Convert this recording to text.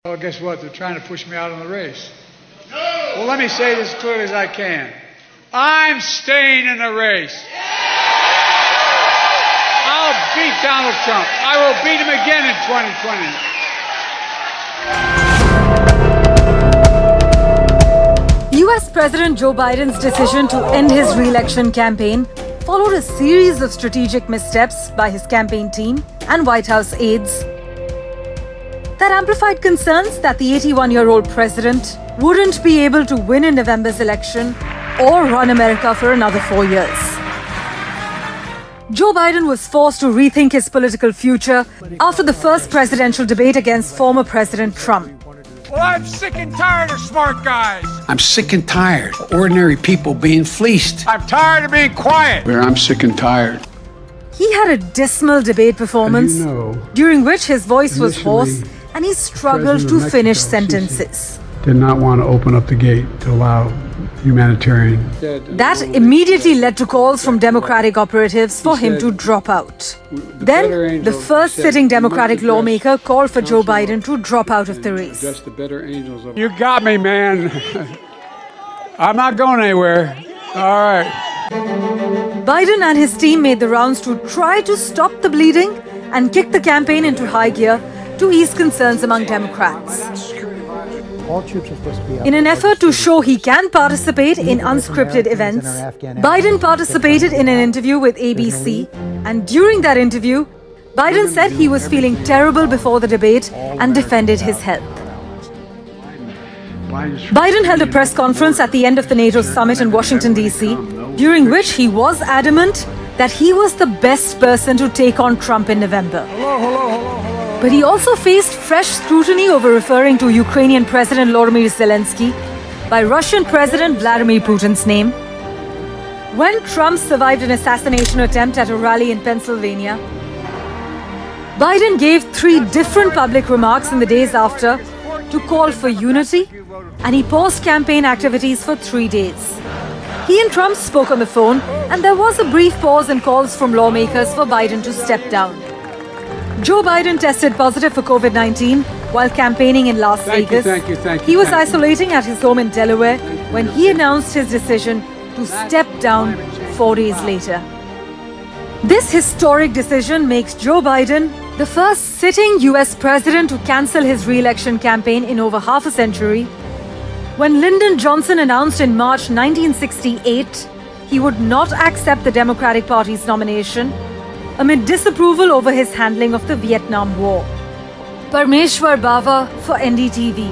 Well, guess what? They're trying to push me out of the race. No! Well, let me say this as clearly as I can. I'm staying in the race. I'll beat Donald Trump. I will beat him again in 2020. US President Joe Biden's decision to end his re-election campaign followed a series of strategic missteps by his campaign team and White House aides that amplified concerns that the 81-year-old president wouldn't be able to win in November's election or run America for another 4 years. Joe Biden was forced to rethink his political future after the first presidential debate against former President Trump. Well, I'm sick and tired of smart guys. I'm sick and tired of ordinary people being fleeced. I'm tired of being quiet. I'm sick and tired. He had a dismal debate performance during which his voice was hoarse and he struggled to finish sentences. Did not want to open up the gate to allow humanitarian. That immediately led to calls from Democratic operatives for him to drop out. Then, the first sitting Democratic lawmaker called for Joe Biden to drop out of the race. You got me, man. I'm not going anywhere. All right. Biden and his team made the rounds to try to stop the bleeding and kick the campaign into high gear to ease concerns among Democrats. In an effort to show he can participate in unscripted events, Biden participated in an interview with ABC, and during that interview, Biden said he was feeling terrible before the debate and defended his health. Biden held a press conference at the end of the NATO summit in Washington, D.C., during which he was adamant that he was the best person to take on Trump in November. But he also faced fresh scrutiny over referring to Ukrainian President Volodymyr Zelensky by Russian President Vladimir Putin's name. When Trump survived an assassination attempt at a rally in Pennsylvania, Biden gave 3 different public remarks in the days after to call for unity, and he paused campaign activities for 3 days. He and Trump spoke on the phone, and there was a brief pause in calls from lawmakers for Biden to step down. Joe Biden tested positive for COVID-19 while campaigning in Las Vegas. He was isolating at his home in Delaware when he announced his decision to step down 4 days later. This historic decision makes Joe Biden the first sitting US president to cancel his re-election campaign in over half a century. When Lyndon Johnson announced in March 1968 he would not accept the Democratic Party's nomination amid disapproval over his handling of the Vietnam War. Parmeshwar Bava for NDTV.